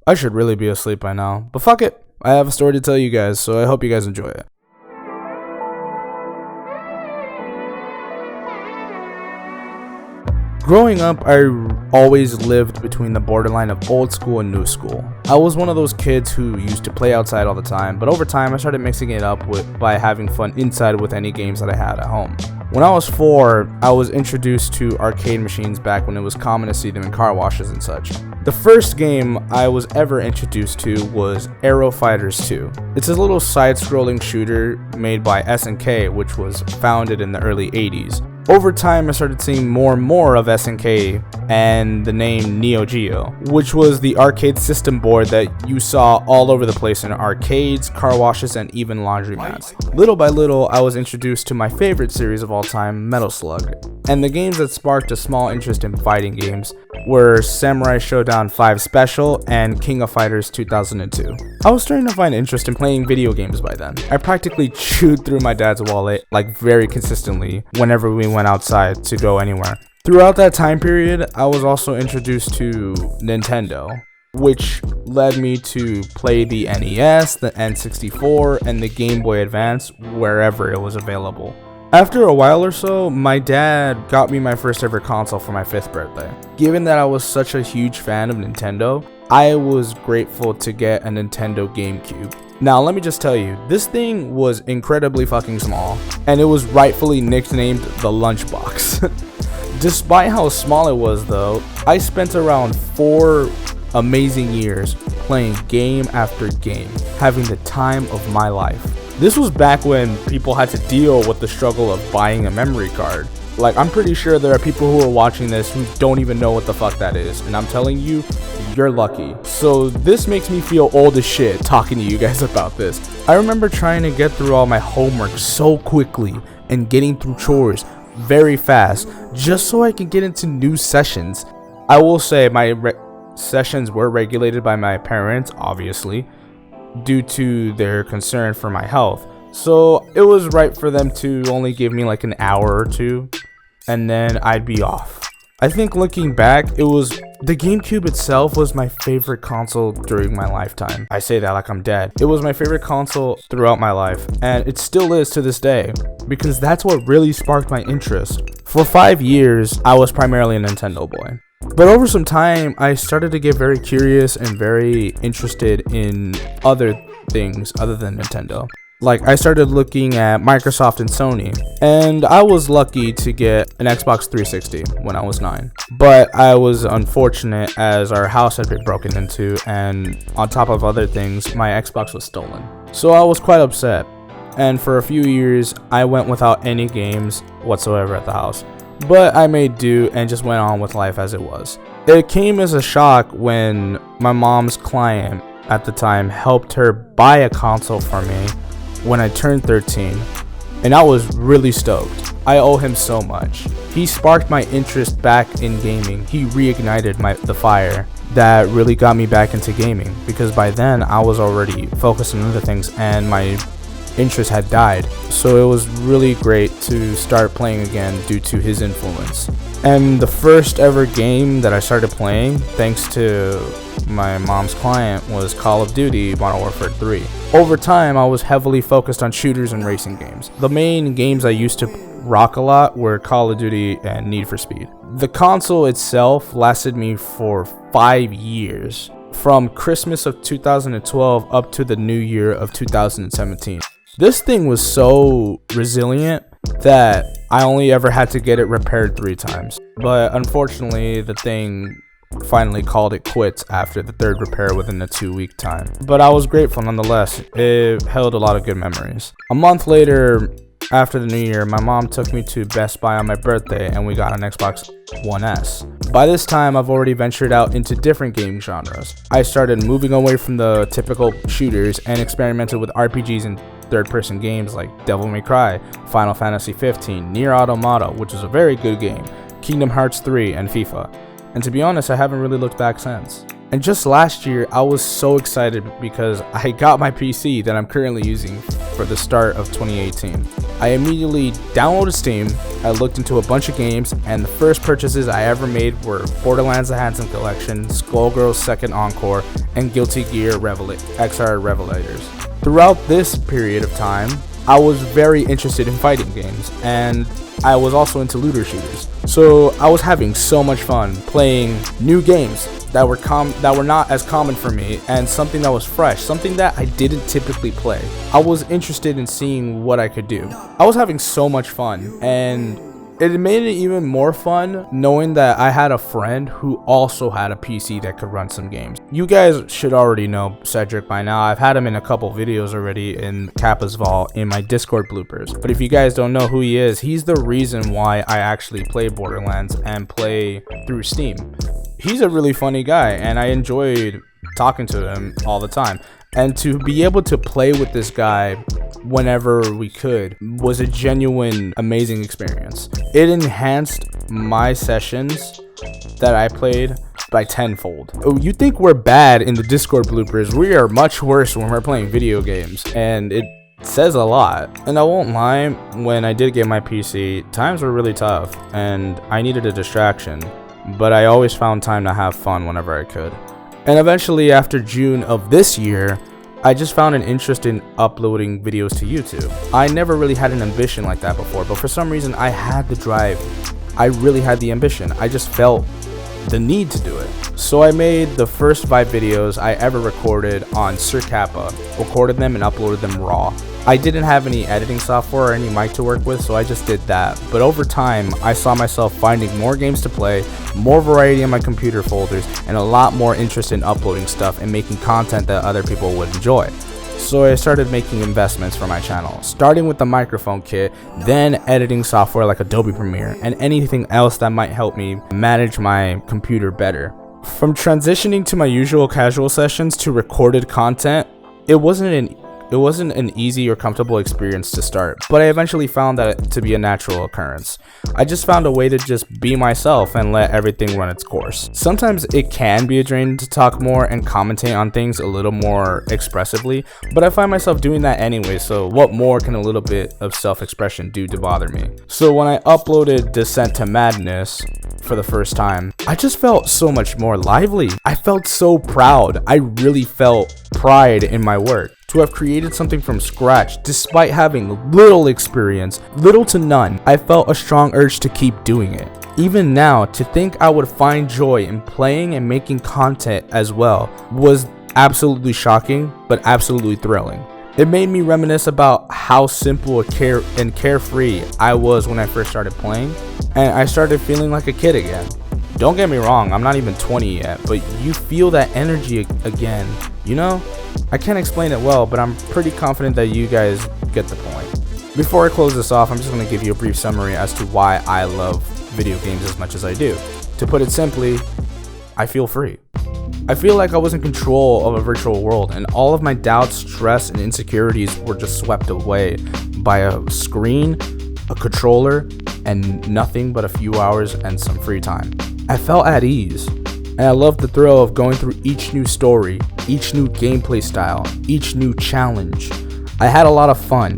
I should really be asleep by now, but fuck it. I have a story to tell you guys, so I hope you guys enjoy it. Growing up, I always lived between the borderline of old school and new school. I was one of those kids who used to play outside all the time, but over time I started mixing it up by having fun inside with any games that I had at home. When I was 4, I was introduced to arcade machines back when it was common to see them in car washes and such. The first game I was ever introduced to was Aero Fighters 2. It's a little side-scrolling shooter made by SNK, which was founded in the early 80s. Over time, I started seeing more and more of SNK and the name Neo Geo, which was the arcade system board that you saw all over the place in arcades, car washes, and even laundromats. Little by little, I was introduced to my favorite series of all time, Metal Slug. And the games that sparked a small interest in fighting games were Samurai Showdown 5 Special and King of Fighters 2002. I was starting to find interest in playing video games by then. I practically chewed through my dad's wallet like very consistently whenever we went outside to go anywhere. Throughout that time period, I was also introduced to Nintendo, which led me to play the NES, the N64, and the Game Boy Advance wherever it was available. After a while or so, my dad got me my first ever console for my 5th birthday. Given that I was such a huge fan of Nintendo, I was grateful to get a Nintendo GameCube. Now let me just tell you, this thing was incredibly fucking small, and it was rightfully nicknamed the Lunchbox. Despite how small it was though, I spent around 4 amazing years playing game after game, having the time of my life. This was back when people had to deal with the struggle of buying a memory card. Like, I'm pretty sure there are people who are watching this who don't even know what the fuck that is, and I'm telling you, you're lucky. So this makes me feel old as shit talking to you guys about this. I remember trying to get through all my homework so quickly and getting through chores very fast just so I can get into new sessions. I will say my sessions were regulated by my parents, obviously, due to their concern for my health. So it was right for them to only give me like an hour or 2 and then I'd be off. I think looking back, the GameCube itself was my favorite console during my lifetime. I say that like I'm dead. It was my favorite console throughout my life, and it still is to this day, because that's what really sparked my interest. For 5 years, I was primarily a Nintendo boy. But over some time, I started to get very curious and very interested in other things other than Nintendo. Like, I started looking at Microsoft and Sony, and I was lucky to get an Xbox 360 when I was 9. But I was unfortunate as our house had been broken into, and on top of other things, my Xbox was stolen. So I was quite upset, and for a few years, I went without any games whatsoever at the house. But I made do and just went on with life as it was. It came as a shock when my mom's client at the time helped her buy a console for me when I turned 13, and I was really stoked. I owe him so much. He sparked my interest back in gaming. He reignited the fire that really got me back into gaming, because by then I was already focused on other things and my interest had died. So it was really great to start playing again due to his influence. And the first ever game that I started playing, thanks to my mom's client, was Call of Duty Modern Warfare 3. Over time, I was heavily focused on shooters and racing games. The main games I used to rock a lot were Call of Duty and Need for Speed. The console itself lasted me for 5 years, from Christmas of 2012 up to the new year of 2017. This thing was so resilient that I only ever had to get it repaired 3 times. But unfortunately, the thing finally called it quits after the 3rd repair within a 2-week time. But I was grateful nonetheless. It held a lot of good memories. A month later, after the new year, my mom took me to Best Buy on my birthday and we got an Xbox One S. By this time, I've already ventured out into different game genres. I started moving away from the typical shooters and experimented with RPGs and third-person games like Devil May Cry, Final Fantasy 15, Nier Automata, which is a very good game, Kingdom Hearts 3, and FIFA. And to be honest, I haven't really looked back since. And just last year, I was so excited because I got my PC that I'm currently using for the start of 2018. I immediately downloaded Steam, I looked into a bunch of games, and the first purchases I ever made were Borderlands The Handsome Collection, Skullgirls Second Encore, and Guilty Gear XR Revelators. Throughout this period of time, I was very interested in fighting games, and I was also into looter shooters. So I was having so much fun playing new games that were not as common for me, and something that was fresh, something that I didn't typically play. I was interested in seeing what I could do. I was having so much fun, and it made it even more fun knowing that I had a friend who also had a PC that could run some games. You guys should already know Cedric by now. I've had him in a couple videos already in Kappa's Vault in my Discord bloopers. But if you guys don't know who he is, he's the reason why I actually play Borderlands and play through Steam. He's a really funny guy, and I enjoyed talking to him all the time. And to be able to play with this guy whenever we could was a genuine amazing experience. It enhanced my sessions that I played by tenfold. Oh, you think we're bad in the Discord bloopers? We are much worse when we're playing video games, and it says a lot. And I won't lie, when I did get my PC, times were really tough and I needed a distraction, but I always found time to have fun whenever I could. And eventually, after June of this year, I just found an interest in uploading videos to YouTube. I never really had an ambition like that before, but for some reason I had the drive. I really had the ambition. I just felt the need to do it. So I made the first 5 videos I ever recorded on Sir Kappa, recorded them and uploaded them raw. I didn't have any editing software or any mic to work with, so I just did that. But over time, I saw myself finding more games to play, more variety in my computer folders, and a lot more interest in uploading stuff and making content that other people would enjoy. So I started making investments for my channel, starting with the microphone kit, then editing software like Adobe Premiere, and anything else that might help me manage my computer better. From transitioning to my usual casual sessions to recorded content, it wasn't an easy or comfortable experience to start, but I eventually found that to be a natural occurrence. I just found a way to just be myself and let everything run its course. Sometimes it can be a drain to talk more and commentate on things a little more expressively, but I find myself doing that anyway, so what more can a little bit of self-expression do to bother me? So when I uploaded Descent to Madness for the first time, I just felt so much more lively. I felt so proud. I really felt pride in my work. To have created something from scratch, despite having little experience, little to none, I felt a strong urge to keep doing it. Even now, to think I would find joy in playing and making content as well was absolutely shocking, but absolutely thrilling. It made me reminisce about how simple and carefree I was when I first started playing, and I started feeling like a kid again. Don't get me wrong, I'm not even 20 yet, but you feel that energy again, you know? I can't explain it well, but I'm pretty confident that you guys get the point. Before I close this off, I'm just going to give you a brief summary as to why I love video games as much as I do. To put it simply, I feel free. I feel like I was in control of a virtual world, and all of my doubts, stress, and insecurities were just swept away by a screen, a controller, and nothing but a few hours and some free time. I felt at ease, and I loved the thrill of going through each new story, each new gameplay style, each new challenge. I had a lot of fun,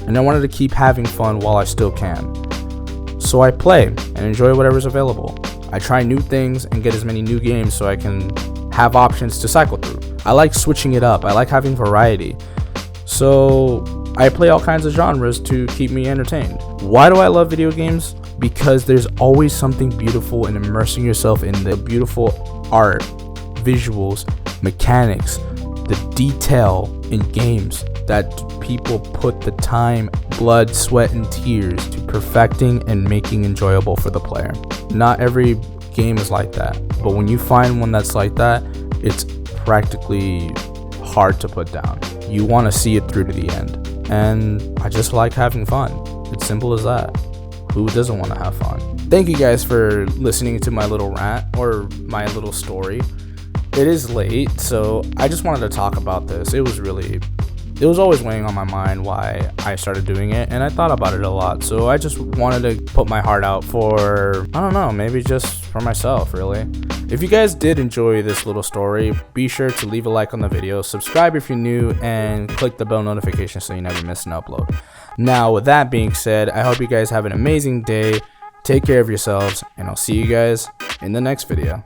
and I wanted to keep having fun while I still can. So I play and enjoy whatever's available. I try new things and get as many new games so I can have options to cycle through. I like switching it up. I like having variety. So I play all kinds of genres to keep me entertained. Why do I love video games? Because there's always something beautiful in immersing yourself in the beautiful art, visuals, mechanics, the detail in games that people put the time, blood, sweat, and tears to perfecting and making enjoyable for the player. Not every game is like that, but when you find one that's like that, it's practically hard to put down. You want to see it through to the end, and I just like having fun. It's simple as that. Who doesn't want to have fun? Thank you guys for listening to my little rant or my little story. It is late, so I just wanted to talk about this. It it was always weighing on my mind why I started doing it, and I thought about it a lot. So I just wanted to put my heart out for, I don't know, maybe just for myself, really. If you guys did enjoy this little story, be sure to leave a like on the video, subscribe if you're new, and click the bell notification so you never miss an upload. Now, with that being said, I hope you guys have an amazing day. Take care of yourselves, and I'll see you guys in the next video.